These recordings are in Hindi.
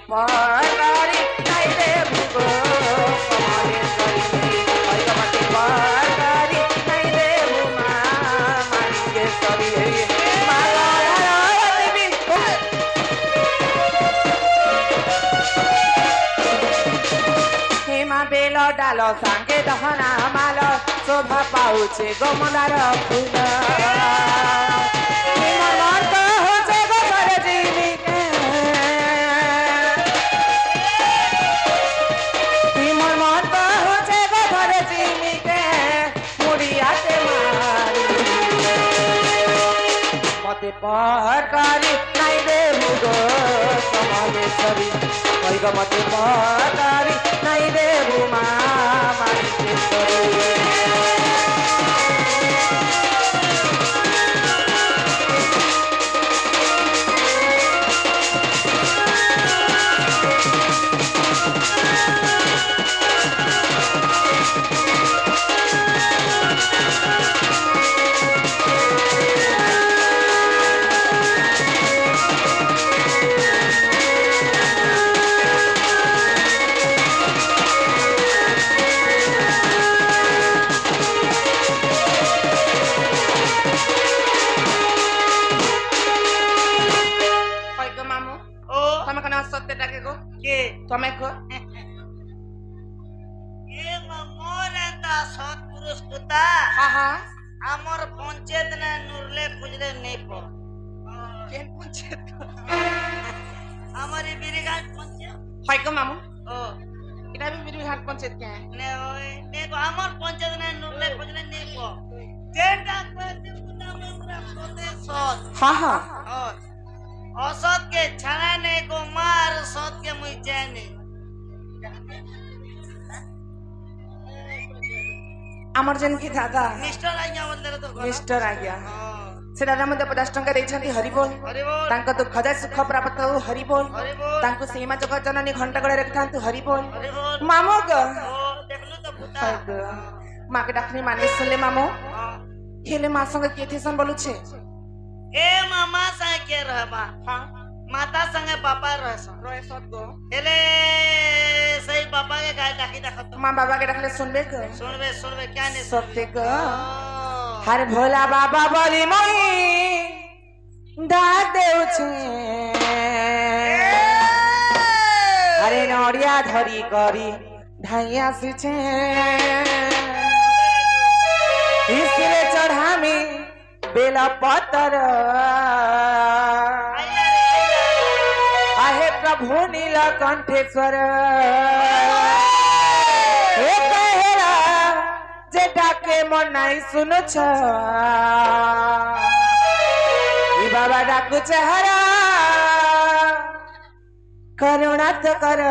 परकारी नाई रे भुगो कमलेश्वरी कहिग मते परकारी नाई रे भुमा मालिकेश्वरी हेमा बेल डाल सांगे दहना माल शोभा पाउछे गमदार फूल परकारी नाई रे भुगो कमलेश्वरी कहिग मते परकारी नाई रे भुमा मालिकेश्वरी तमे को ए मोर एता सत्पुरुष कुता हमर पंचायत ने नुरले खुजले नहीं प केन पंचायत हमारी बिरघाट पंचायत होय को मामू ओ इना भी बिरघाट पंचायत के है ने ओए ने को हमर पंचायत ने नुरले खुजले नहीं प जेटा कहते कुता में पूरा सोते सोत हां और असत के छाना ने को मार सत के मुई जाने आमर जन की दादा मिस्टर आज्ञा बोलते तो मिस्टर आज्ञा सेटा मते 50 टंका दैछंती हरि बोल तांको तो खजा सुख प्राप्त हो हरि बोल तांको सीमा जगत जननी घंटा गळे रखतांतु हरि बोल मामो ग देखलो तो पुता मां के डाकनी माने सुनले मामो हेले मां संग केथेसन बोलु छे ए मामा सा के रहबा हां माता संगे पापा रहसत गो हेले सही पापा के गाय डाकी देखत मां बाबा के डाकले सुनबे ग सुनबे क्या ने सत्य ग हर भोला बाबा बोली मोई दा देउ छे अरे नड़िया धरी करी धाइया सिछे इसरे चढ़ामी बेला पतर आहे प्रभु नीलकंठेश्वर हे कहेला जे डाके मन नाई सुनो छ ई बाबा डाकू चेहरा करुणा तो कर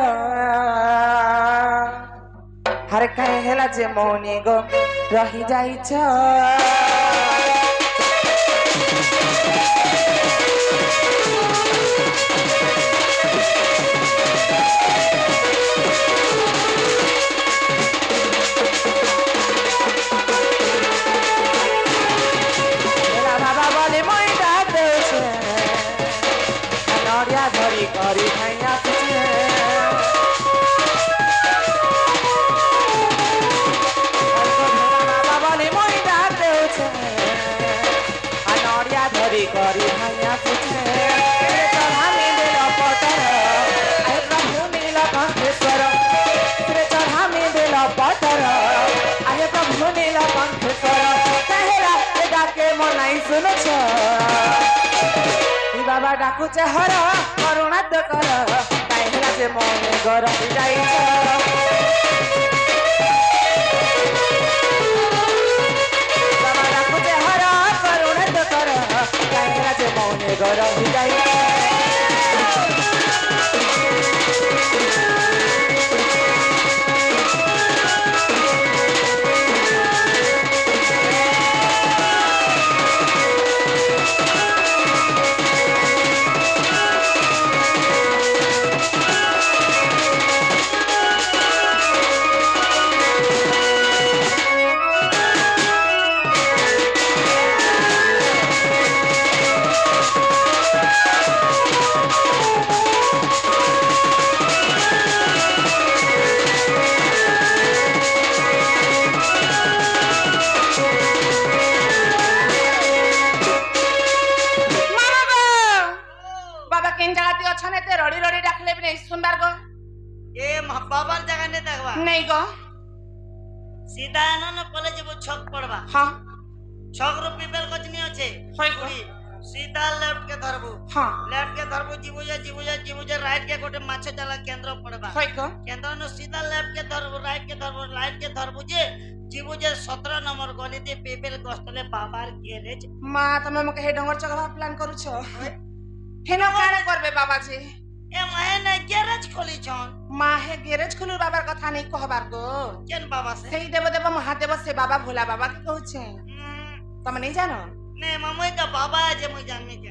हर कहेला जे मौनी गो रही जाई छ करी भैया तुझे बाबा बोले मोई डाटे छे अनोरिया धरी करी भैया तुझे चढ़ामी देला पटर हे प्रभु नीलकंठेश्वर तेरे चढ़ामी देला पटर हे प्रभु नीलकंठेश्वर कहेला डाके मन नहीं सुनो छ बाबा डाकू चेहर करुणा तो कर कहेला जे मने गरम जाई बाबा डाकू चेहर करुणा तो कर कहेला जे मने गरम जाई केन जगह ती अच्छा ने ते रड़ी रड़ी डाकले भी नहीं सुनबार गो ए बाबार जगह नहीं देखबा नहीं गो सीधा न कॉलेज वो छक पड़बा हां छक रो पीपल कचनी আছে होय गो सीधा लेफ्ट के धरबू हां लेफ्ट के धरबू जीबुजे राइट के गोटे माछ जाला केंद्र पड़बा होय गो केंद्र न सीधा लेफ्ट के धरबू राइट के धरबू जे जीबुजे 17 नंबर गली ते पीपल गस्तले बाबार गैरेज मा तमे मके हे डंगर चगवा प्लान करू छ हेनो काने करबे बाबा जी ए महेन गैरेज खोली छन मा हे गैरेज खोलू बाबार कथा नहीं कहबार गो केन बाबा से सेई देव महादेव से बाबा भोला बाबा के कहू छे तमे नहीं जानो ने ममई का बाबा जे मई जानने के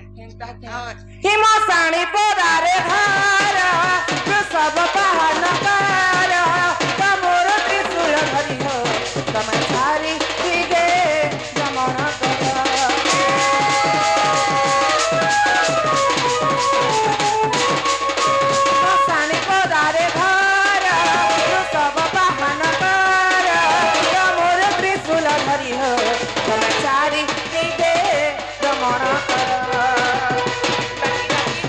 हिमा साणी पोदारे धारा जो सब बहान कारा तमोर त्रिशूल धरि हो तमे छारी दिगे जमन साणी पोदारे धारा जो सब बहान कारा तमोर त्रिशूल धरि हो तमे छारी दिगे जमन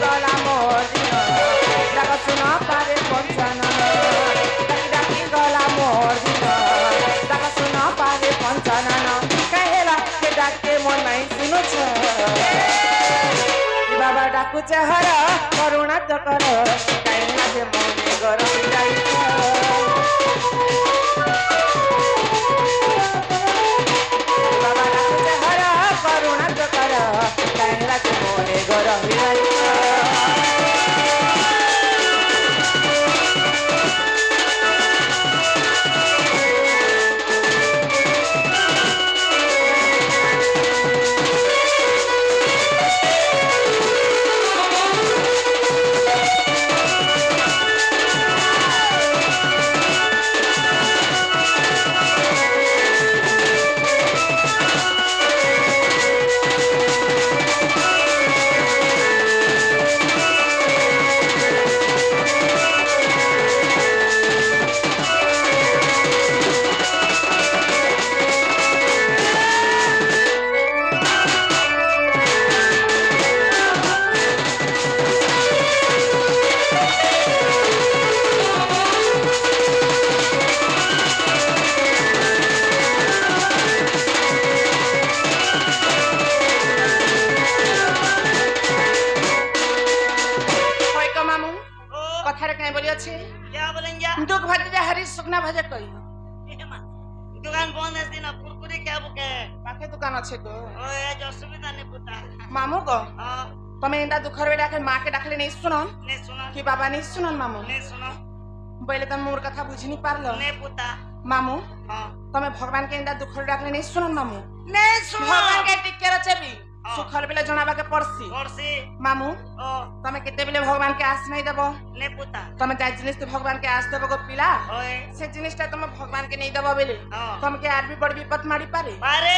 गला मोर दिन सुना पारे पंचानन डाकी गला मोर दिन सुना पारे पंचानन कहेला के डाके मन नहीं सुनो छ बाबा डाकू चहरा करुणा तो कर कहेला जे मने गरम जाई बाबा डाकू चहरा करुणा तो कर कहेला जे मने गरम जाई दुख भजे हरी सुखना भजे कई दुकान बंद है दिन कुरकुरे क्या बुके पाखे दुकान अच्छे को ओए आज असुविधा नहीं पुता मामू को हां तमे इंदा दुखर बेडा के मां के डाकले नहीं सुनन नहीं सुनो कि बाबा नहीं सुनन मामू नहीं सुनो पहले तमे मोर कथा बुझी नहीं पारलो नहीं पुता मामू हां तमे भगवान के इंदा दुखर डाकले नहीं सुनन मामू नहीं सुनो भगवान के टिके रचबी सुखर बेले जणाबा के पड़सी मामू ओ तमे केते बेले भगवान के आस नहीं देबो नहीं पुता तमे जा जिनिस भगवान के आस देबो गो पिला ओए से जिनिसटा तमे भगवान के नहीं देबो बेले तम के आर भी बड़ विपत मारी पारे अरे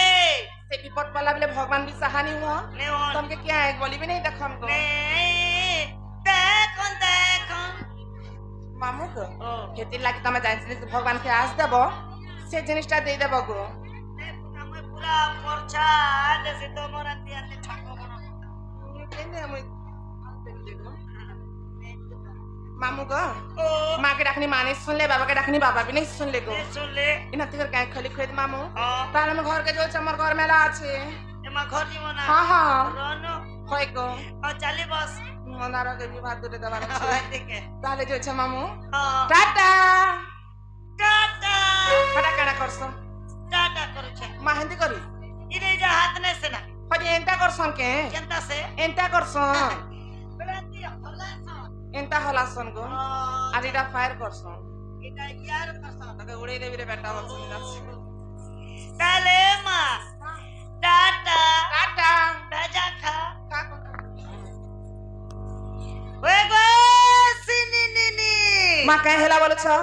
से विपत वाला बेले भगवान भी सहानी हुआ नहीं हो तम के क्या है बोली भी नहीं देखो हमको नहीं देखो मामू को खेती लागे तमे जा जिनिस भगवान के आस देबो से जिनिसटा दे देबो गो पूरा मोर्चा जैसे तो मोरा दिया ते छको बना केने हम मामू को मां के डाकनी माने सुन ले बाबा के डाकनी बाबा भी नहीं सुन ले गो सुन ले इना तिकर काय खली खरीद मामू हां ताले में घर के जो चमर घर में ला छे एमा घर जीवना हां हां रोनो होय को और चली बस मनारा के भी भात दे देवाना छे हां ठीक है ताले जो छे मामू हां टाटा टाटा कटा कटा करसो टाटा करू छे मेहंदी करी इने जा हाथ ने से ना हडी एंटा करसन के केनता से एंटा करसन बेलाती हल्ला एंटा हलासन गो आदिटा फायर करसन एटा यार करसन तके उड़े देबी रे बेटा बोल सुनी जाछ ताले मां टाटा टाटा भेजा खा का ओए गो सिनी नी मां काहे हेला बोल छ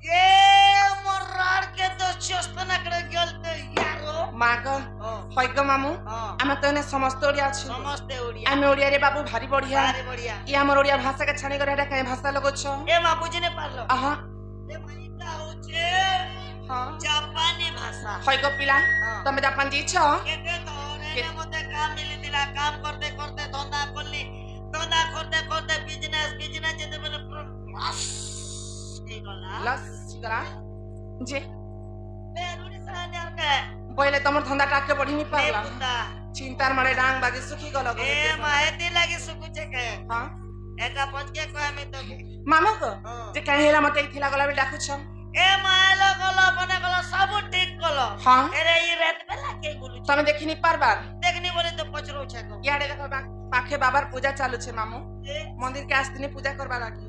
ये मोरार के तो चस्तना करे गेलते यारो मां को होय गो मामू आमे तने समस्त ओडिया छी समस्त ओडिया आमे ओडिया रे बाबू भारी बढ़िया भारी बढ़िया ई हमर ओडिया भाषा के छानी करे एटा काहे भाषा लगो छ ए मां बुझी ने पारलो आहा ए माइता होचे हां जापानी भाषा होय गो पिला तमे जापान जी छ केते तो रे मते काम मिली दिला काम करते करते धंधा करली धंधा करते करते गला लस करा जे बेरुड़ी सान्यार के पहिले तमर धंदा टाके बढ़ी नि ने पाला पुता चिंतार मारे डांग बागी सुखी गलो ए माहेती लागी सुकुचे के हां एटा पच के कह में तो मामा को जे कहेला मते इथिला गला बे डाकुछ ए मायलो गलो बने गलो सब ठीक गलो हां अरे ई रात बेला के गुलु तमे देखिनी पारबार देखनी बोले तो पचरो छे को याडे देखो पाखे बाबार पूजा चालू छे मामू ए मंदिर के आस्तिनी पूजा करबा लागी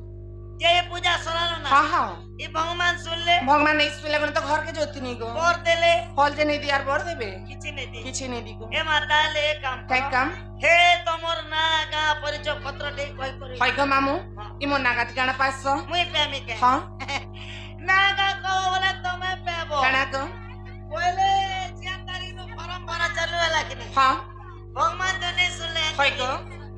जे ये पूजा सरालो ना हां हां ई भगवान सुन ले भगवान नहीं सुनले बने तो घर के जोती नहीं गो बोर देले फल जे नहीं दियार बर देबे किछि नहीं दी किछि नहीं दिगो ए माता ले एक काम काय करो। काम हे तमोर ना का परिचय पत्र दे कहि करे होय गो मामू हाँ। इमो नागात गाना पासो मुई प्रेमी के हां ना का को बोले तमे पेबो गाना को पहले 6 तारीख नो परंपरा चालू है लाकिन हां भगवान तो नहीं सुन ले होय गो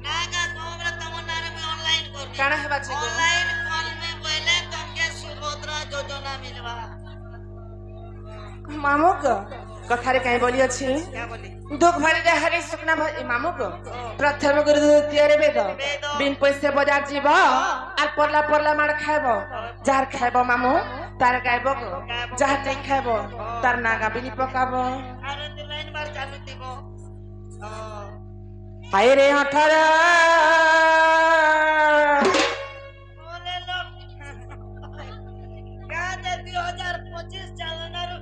ना का को बोले तमोर नारे में ऑनलाइन कर गाना हेबा छे गो ऑनलाइन कॉल में बोले तुमके सुभद्रा योजना मिलवा मामू को कथारे काई बोली अछि क्या बोली दुख भरी रे हरि सुखना मामू को प्रथम गुरु द्वितीय रे वेद बिन पैसे बाजार जीव आर परला परला मार खाइबो जार खाइबो मामू तार गाइबो जहाँ नहीं खाइबो तार नागा बिनी पकाबो अरे तू लाइन बार चालू दिबो हाय रे 18 बोले लोग क्या दे 2025 चालना रो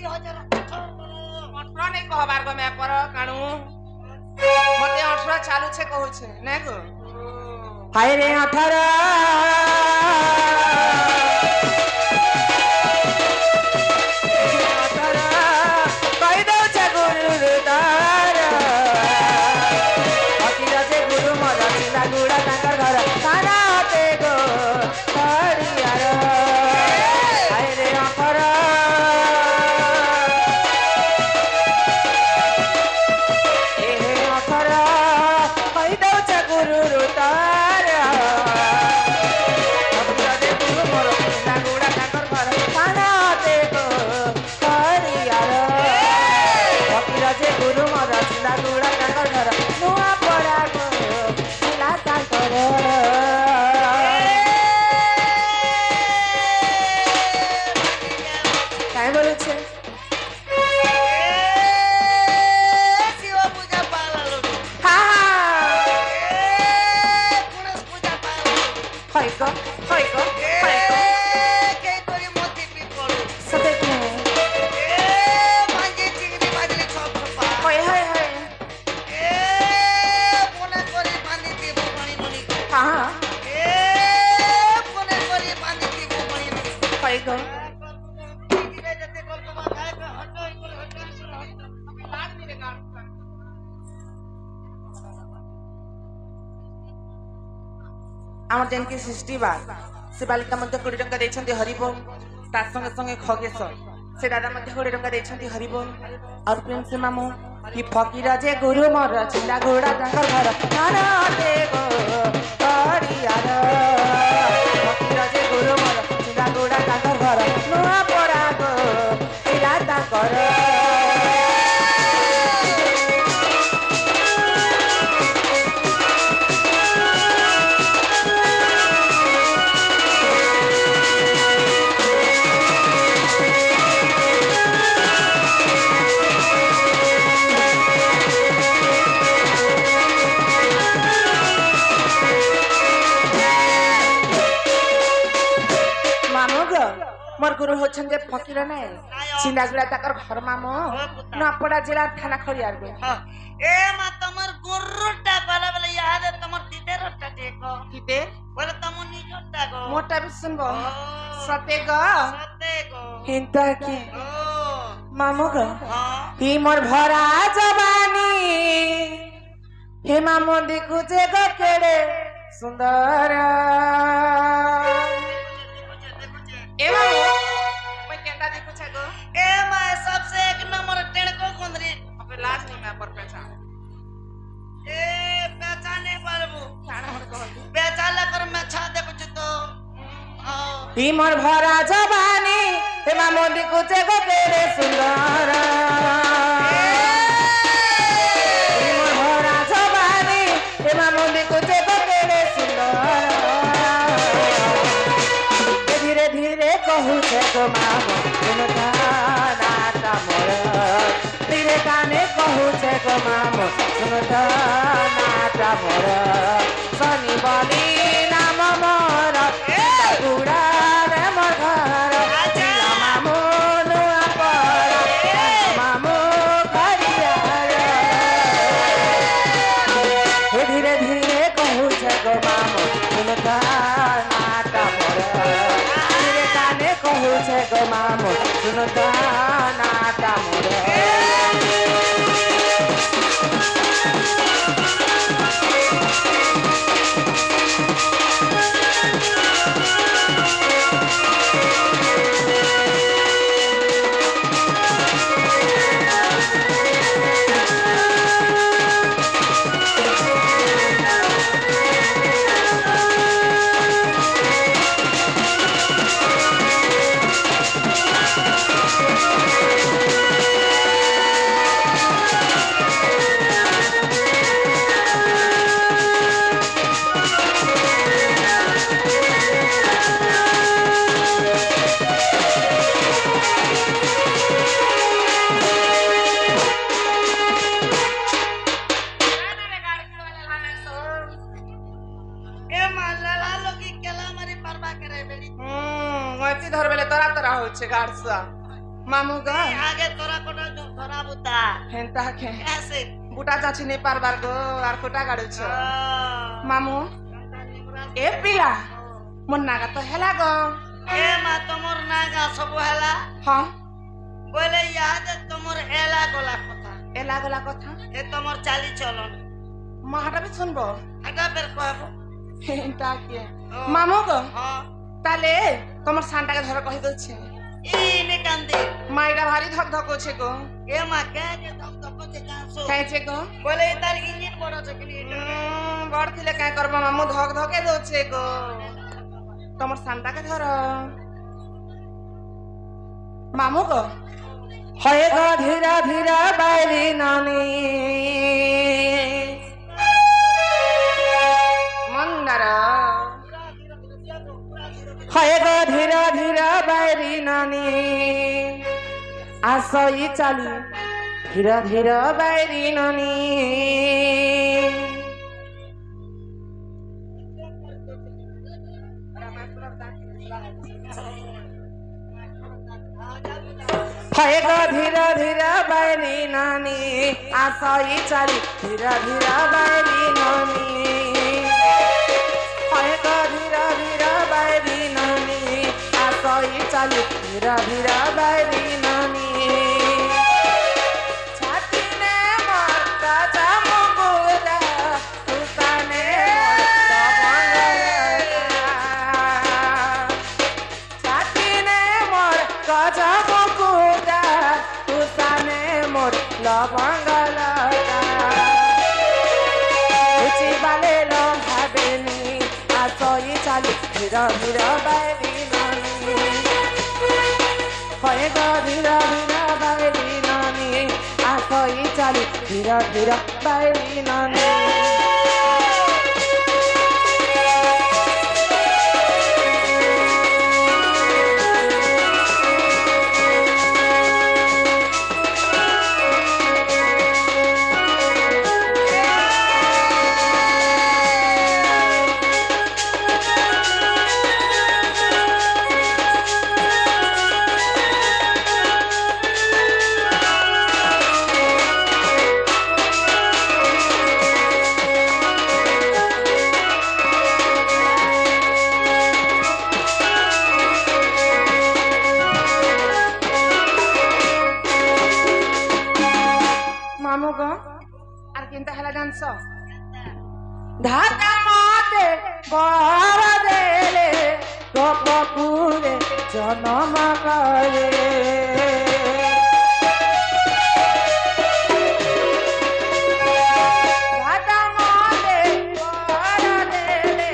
18 नहीं कहबार गो मैं पर काणू मते 18 चालू छे कहू छे नै गो हाय रे 18 कहि दो छे गुरु दार अकिरा जे गुरु मर चिला गुड़ा ताकर घर काना ते गो हरियार हाय रे 18 आमर जेनकी सृष्टि बा से बालिका मध्य 20 टंका देछंती हरिबोल तार संगे संगे खगेश्वर से दादा मध्य 20 टंका देछंती हरिबोल और प्रेम से मामू कि फकीरा जे गुरु मर चिला घोड़ा ताकर घर खाना दे गो हरियार फकीरा जे गुरु मर चिला घोड़ा ताकर घर नुआ पड़ा गो चिला ताकर मोर गुरु होछन जे फकीर नै चिंदागुड़ा ताकर घर मामो नपड़ा जिला थाना खड़ियार गो ए मा तमर गुरुटा पाला बले याद है तमर तीते रट्टा टेको तीते बोले तमो निजोटा गो मोटा भी सुनबो सते गो हिंता की मामो गो ही मोर भरा जवानी हे मामो देखु जे गो केड़े सुंदर ए मामो मैं केंदा देखु छ गो ए मा सबसे एक नंबर टेणको कुंदरी अबे लाज नहीं मैं पर पहचान ए पहचाने पारबू खाना मत कहू पहचान कर मैं छा देखु छ तो ही मोर भरा जवानी हे मामो देखु जे गो केड़े सुंदर ही मोर भरा जवानी हे मामो देखु जे गो केड़े सुंदर धीरे धीरे मामो सुनता नाटा मोर रे काने कहूछे गो मामो सुनता नाटा मोर मामू गा आगे तोरा कोटा जो धरा बुता हेंता के ऐसे बुटा जाछि ने पारबार गो आर कोटा गाडु छ मामू ए पिला मन नागा तो हेला गो ए मा तमोर नागा सब हेला हां बोले याद तमोर एला गोला कथा ए तमोर चाली चलन माहाटा भी सुनबो आगा बेर कहबो हेंता के मामू गो हां ताले तमर सांटा के धर कहि दो छे इने कांदे माइडा भारी धक धक छे गो ए मा के धक धक छे कासो काहे छे गो बोले तार इंजन बड़ो छे कि बड़ थिले काय करबा मामू धक धके दो छे गो तमर सांटा के धर मामू गो हय गो धीरा धीरा बायरी नानी मंदरा हय गो धीरा धीरा बायरी नानी आसई चाली धीरा धीरा बायरी नानी हय गो धीरा धीरा बायरी नानी आसई चाली धीरा धीरा बायरी नानी हय गो धीरा धीरा बायरी नानी आसई चाली धीरा धीरा बायरी नानी छाती ने मरता जामु बुरा तुसाने छाती ने मरता जामु बुरा तुसाने मोर लबंगला उची बाले लो भाबेनी आसई चाली धीरा धीरा बायरी नानी हय गो धीरा धीरा बायरी नानी आसई चाली धीरा धीरा बायरी नानी मामू गो आर किंता हला जानस धाका माते बर देले गोपपुरे जनम करे धाका माते बर देले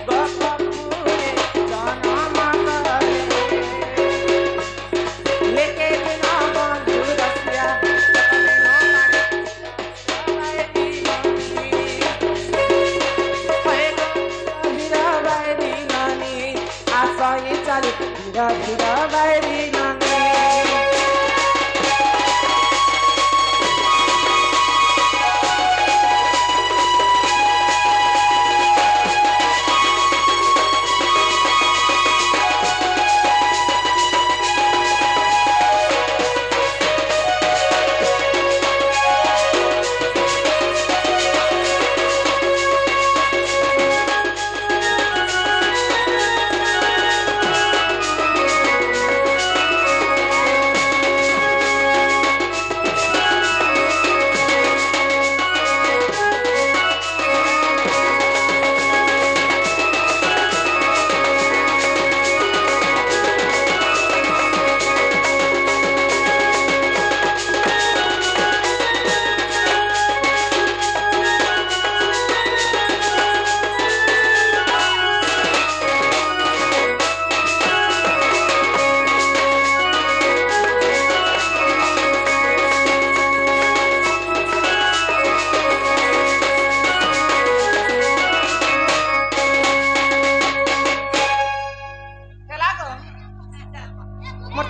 गोपपुरे जनम करे लेके बिना बंधु रसिया धीरा धीरा बायरी नानी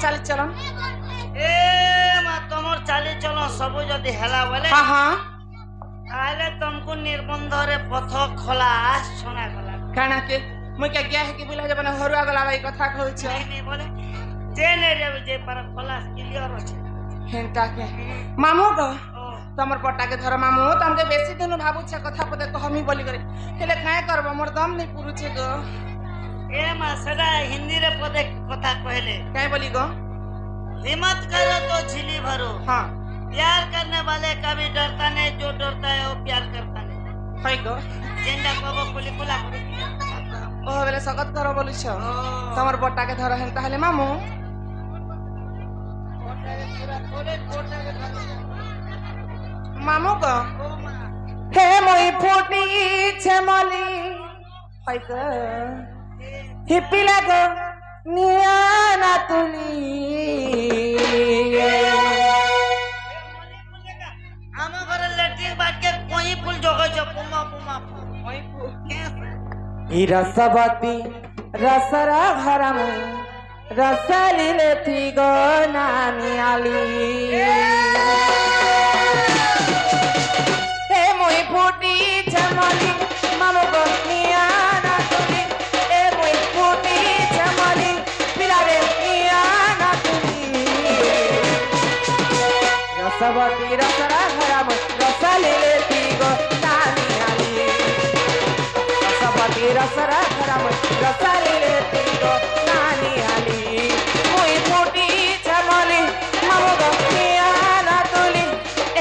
চালি চলন এ মা তোমার চালি চলো সবু যদি হেলা বলে হ্যাঁ হ্যাঁ তাহলে তোমাকে নির্বন্ধরে পথ খোলা শোনা গলা কানা কে মুই কে গিয়া কি বুলা যাবে না হরুয়া গলা ভাই কথা কইছ নেই বলে যে নে যাবে যে পার খোলা ক্লিয়ার আছে হেনটা কে মামু গো ও তোমার পটাকে ধর মামু তোমাকে বেশি দিন ভাবুছে কথা পদে কহমি বলি করে হেলে কায় করব মোর দম নেই পুরুছে গো ए मां सदा हिंदी रे पदे कथा कहले काहे बोली गो हिम्मत करो तो झिली भरो हां प्यार करने वाले कभी डरता नहीं जो डरता है वो प्यार करता नहीं हाय गो जेंडा को पुली पुला ओ बेले सकत करो बोलुछ तमर बट्टा के धर हेन ताहले मामू मामू गो हे मोई फुटी छमली हाय गो हिप्पीला गो नियाना तुली आमा घर लेट्रिन बाट के कोई फूल जोगो छ पुमा पुमा कोई फूल के ई रसवती रसरा घरम रसलीले थी गो नानी आली हे मोई फुटी छमली मामू गो नियाना तुली ए मोई फुटी छमली पिला रे नियाना तुली रसवती रसरा घरम रसलीले थी गो नानी आली रसवती रसरा घरम रसलीले थी गो नानी आली मुई फुटी छमली मामू गो नियाना तुली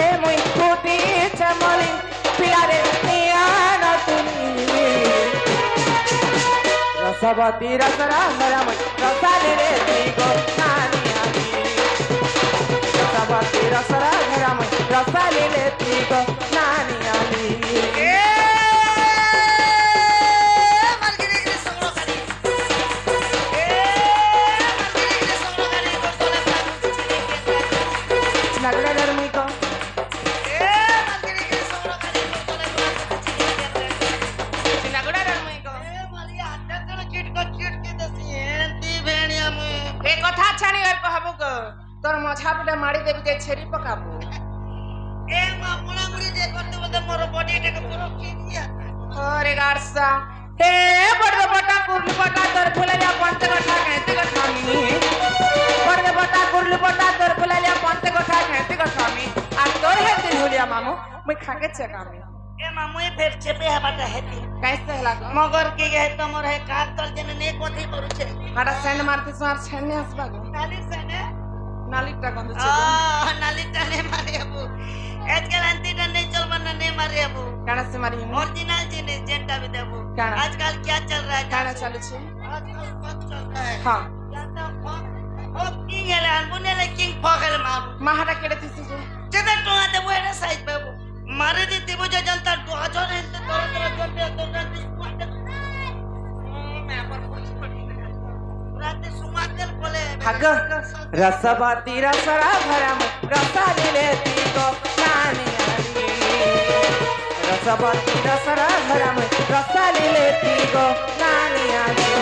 ए मुई फुटी छमली पिला रे नियाना तुली रसवती रसरा घरम रसलीले थी गो नानी आली रसवती रसरा घरम रसलीले थी गो नानी आली मार्केट के संगरो करी मार्केट के संगरो करी को तोले नगरा धर्मी को मार्केट के संगरो करी को तोले नगरा धर्मी को मालिया हाथ किट को चिट के दसी ती भेणिया में ए कथा छाणी और कहबो को तोर मछा पटे मारी देबी के छेरी पकाबो ए मां मुड़ा मुड़ी जे करते बदे मोर बॉडी टे को तोरो की दिया अरे गारसा हे बड़े बटा कुर्ली बटा तोर फुललिया पंते गठा कहते गठामी बड़े बटा कुर्ली बटा तोर फुललिया पंते गठा कहते गठामी आ तोर है दिन हुलिया मामू मैं खाके चकामी ए मां मुई फेर चेपे हबाटा हेती कैसे हला को मगर के है तमर है काक तल जने ने कोथी करू छे मारा सेंड मारती सुमार छेने हसबा गो नाली से ने नालीटा गंद छे नाली तने मारे अबू आजकल अंती ने चल बन ने मारे अबू काना से मारी ओरिजिनल जिनिस जेंटा भी देबू काना? आजकल क्या चल रहा है काना चालू छे आजकल बहुत चल रहा है हां जाता ओ किंग है अनबुने ले किंग फगल मारू महारा केड़े थी से जेदा टोआ देबू एने साइज बेबू मारे दी देबू जे जनता डोजो ने तोरा तोरा जोर पे तो रात सुमात मैं पर कुछ पड़ी रात सुमात बोले हग रसवती रसरा भरम रसलीले थी गो नानी आली रसवती रसरा भरम रसलीले थी गो नानी आली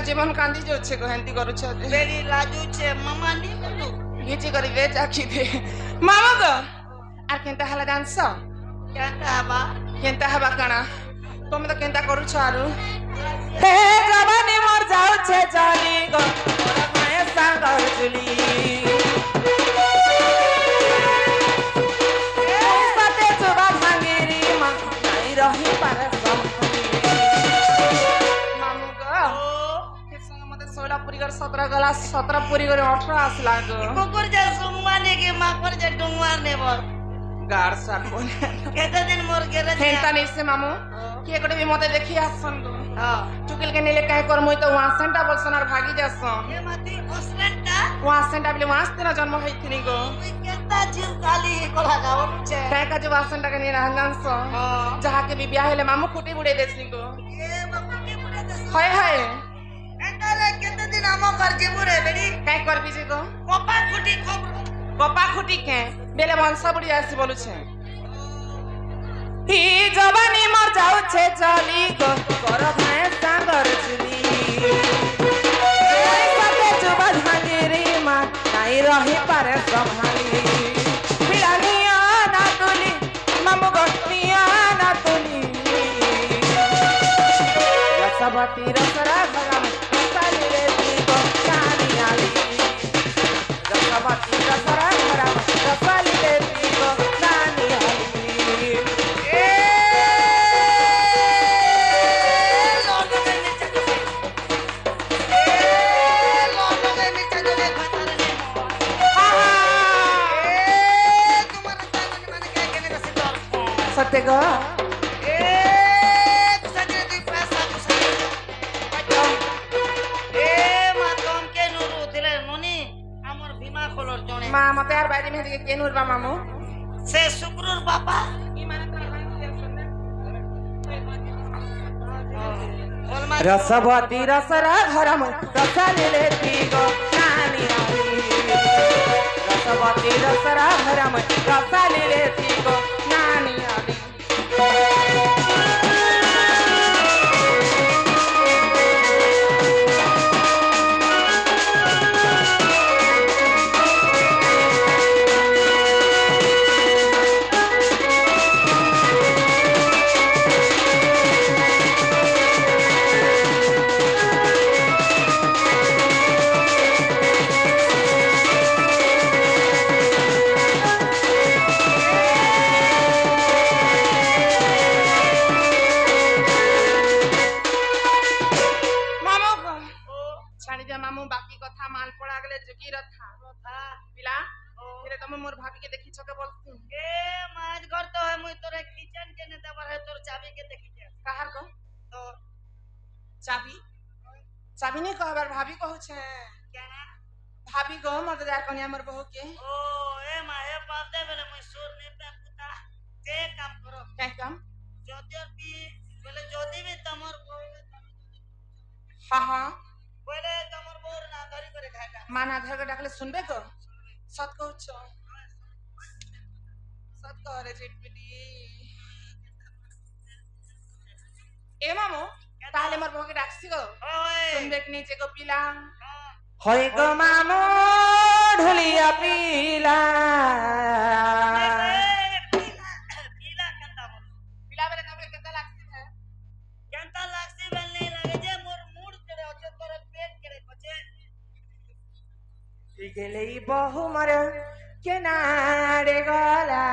जीवन कांदी जो छे को हेंती करू छे बेरी लाजू छे मामा नी बोलू गीची करी ले जाखी दे मामा गो आर केंता हला डांस केंता हबा कणा तुम तो केंता करू छारू हे जवानी मोर जाऊ छे जानी गो मोर माए सांगर जुली 17 गला 17 पूरी करे 18 আসলা গো কুকুর যে সুমানে কে মাকর যে ডুঙ্গার নেব গার সার বলে কেতে দিন মোর গেরে হেনতা নিছে মামু কে করে বি মতে দেখি আসছন গো হ্যাঁ টুকিল কে নিলে কাই কর মই তো ওয়াসেন্টা বলছন আর ভাগি যাছন এ মাতি অসলেনটা ওয়াসেন্টা বলে ওয়াসতেনা জন্ম হইছিনি গো তুই কেতা জিম কালি কলা গাওছে কাই কাজে ওয়াসেন্টা কে নিয়ে রাহনানছ যাহাকে বি বিয়া হইলে মামু খুঁটি বুড়ে দেছনি গো এ বাপুটি পুরে দে হয় হয় এন্টালে কেতে দিন আমো কর জিমুরে বেড়ি কাই করবি যে গো কপা খুটি খবর কপা খুঁটি কে বেলে বংশ বুড়ি আসি বলুছে হি জবানি মর যাউছে চলি গো কর ভাই সাগর চুলি ওই সাথে যুবা ধানি রে মা নাই রহি পারে সম্ভালি পিলানিয়া না তুলি মামু গটিয়া না তুলি রসবতী রসরা ঘরম সালি রে গো কানি আলি রসবতী রসরা ঘরম সালি রে গো কানি আলি सत्य गो মা মতে আর বাইরে মেহে দিকে কেন উড়বা মামু সে শুক্রর বাবা रसवती रसरा घरम रसले लेती गो नानी आली रसवती रसरा घरम रसले लेती गो नानी आली चाबी नहीं कहबार भाभी कहू छे केना भाभी गो मत यार कनी हमर बहू के ओ ए मा हे बाप दे बेले मैं सुर ने पे पुता जे काम करो क्या काम जोतिर भी बोले जोदी भी तमर हां हां बोले तमर बोर ना धरी करे खाटा माना धर के डाकले सुनबे को सत कहू छ सत कह रे चिटपिटी ए मामू ताले मर बहू के डाकसी गो सुनबे के नीचे को पीला होय गो मामू ढोलिया पीला पीला कंता बोल पीला बेले तबले केता लागसी है कंता लागसी बेल नहीं लगे जे मोर मूड करे ओचे तोर पेट करे कोचे गेले बहु मर के नारे गला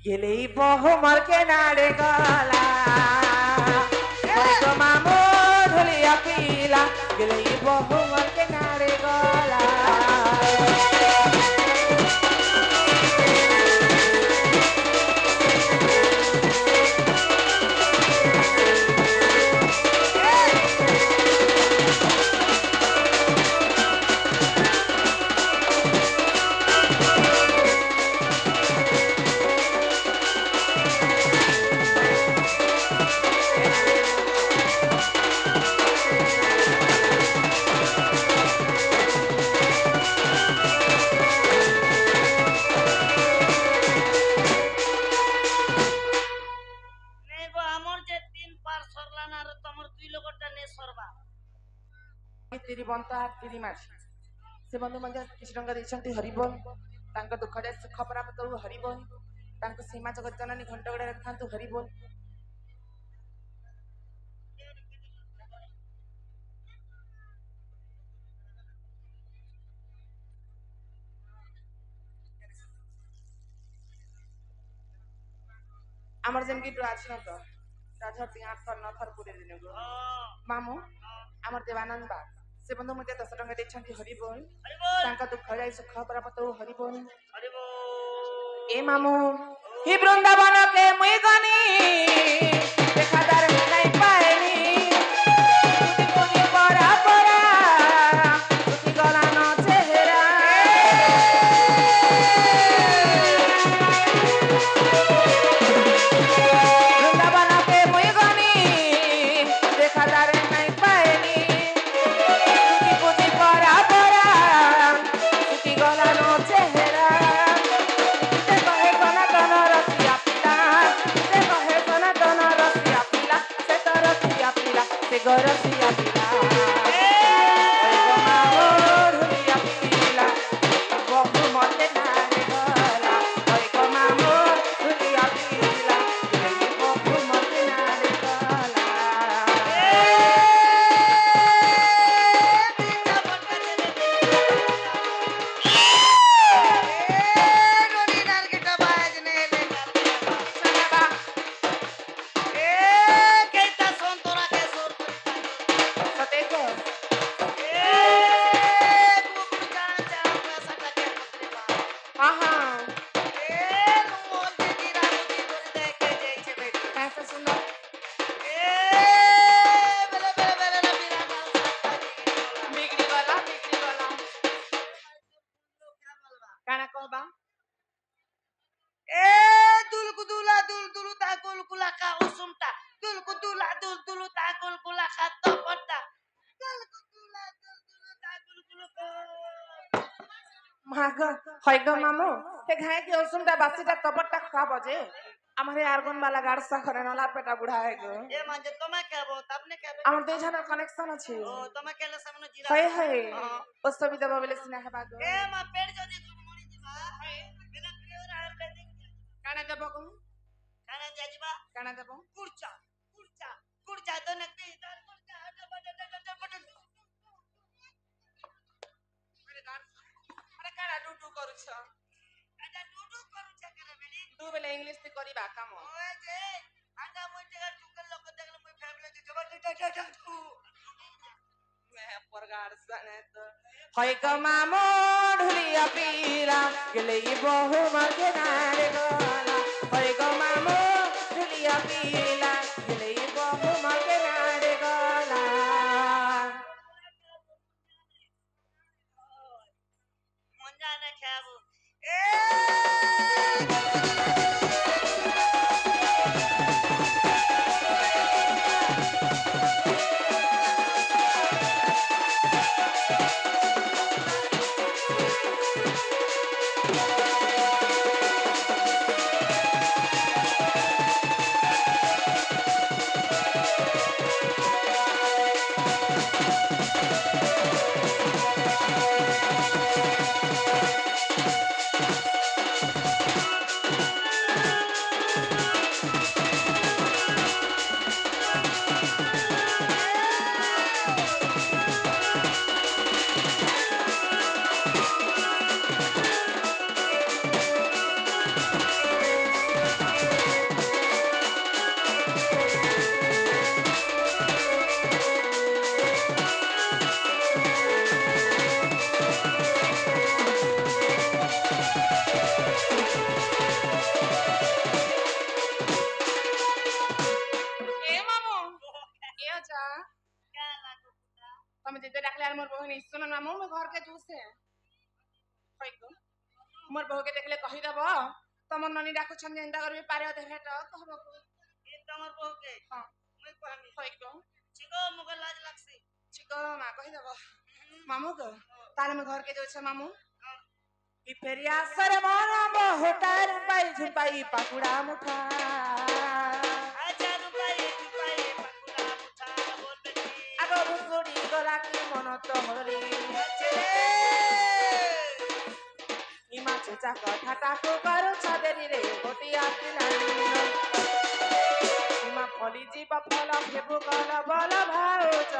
গেলেই বহমার কেনারে গলা হয়তো মামু ঢুলিয়া পিলা গেলেই বহমার কেনারে গলা নেগো আমার যে 3 পার সরলা না আর তোমার দুই লোকটা নে সরবা ତିରି ବନ୍ତ ତିରି ମାସି ସେ ବନ୍ଧୁ ମଧ୍ୟ କିଛି ଟଙ୍କା ଦେଇଛନ୍ତି ହରିବୋଲ ତାଙ୍କ ଦୁଃଖରେ ସୁଖ ପ୍ରାପ୍ତ ହଉ ହରିବୋଲ ତାଙ୍କ ସୀମା ଜଗତ ଜନନୀ ଘଣ୍ଟ ଗୁଡା ରଖାନ୍ତୁ ହରିବୋଲ আমার যেমকি একটু আছে না তো রাজার 8 9 থর পুরে দিনগো মামু আমার দেবানন্দ বা ସେ ବନ୍ଧୁ ମୋତେ 10 ଟଙ୍କା ଦେଇଛନ୍ତି ହରିବୋଲ ତାଙ୍କ ଦୁଃଖରେ ସୁଖ ପ୍ରାପ୍ତ ହଉ ହରିବୋଲ ଏ ମାମୁ ହି ବୃନ୍ଦାବନ କେ ମୁଇ ଗନି ଦେଖାଦାର ନାଇ ପାଏନି ତୁତି ତୁତି ପରା ପରା ତୁତି ଗଲା ନ ଚେହେରା বৃন্দাবন কে মুই গনি দেখাদার নাই পায়নি তুতি তুতি পরা পরা তুতি গলা নো চেহারা তে কহে গনা গনা রসিয়া পিলা তে কহে গনা গনা রসিয়া পিলা সে তো রসিয়া পিলা সে গরসিয়া পিলা ওই গো মামো ঢুলিয়া পিলা বহু মতে না রে গলা ওই গো মামো ঢুলিয়া পিলা বহু মতে না রে গলা হয়গো মামু হে ঘায়ে কি ওসুমটা বাসিটা তপরটা খাবো যে আমার আর্গন বালা গাড়সা করে নলা পেটা বুড়া হয়গো এ মানে তুমি খাবো আপনি খাবে আমার দুই জনের কানেকশন আছে ও তুমি খেলে সামনে জিরা হয় হয় ও ছবি দেব বলে সিনা হেবা গো এ মা পেট যদি মনি দিবা বিনা প্রিয়র আয়ুর্বেদিক কানা দেব গো কানে যাজিবা কানা দেব কুরচা কুরচা কুরচা তো নাকি তার কুরচা আরে কানা ডুডু করছ এটা ডুডু করুছ করে বেলি দু বেলে ইংলিশ তে করিবা কাম ওই যে আটা মই জায়গা টুকল লোক দেখলে মই ফ্যামিলি যে জবর পরগার সানে তো হয়গো মামু ঢুলিয়া পিলা গেলেই বহু মাঝে নারে গলা হয়গো মামু ঢুলিয়া পিলা গেলেই বহু মাঝে নারে গলা মন জানে খাবো এ তুমি যেতে ডাকলে আর মোর বউ নি শুনো মামু মো ঘর के जूसे কই গো মোর বউ के देखले कहि दब तमर ननी डाकु छन जेंदा करबी पारे अधे भेट कहबो ए तमर बहू के हां मैं कहमी कहि गो चिको मगे लाज लागसी चिको मा कहि दब मामू को ताले में घर के जो छे मामू ई फेरिया सर मारा बहुतार पाई झुपाई पाकुड़ा मुठा आजा रुपाई पकुड़ा मुठा बोल बेटी आगो रुसुड़ी गला की मन तो हरी चले इमा चेचा कथा टाको करू छदेरी रे गोटिया पिलानी इमा फली जीव फल फेबु कल बल भाउच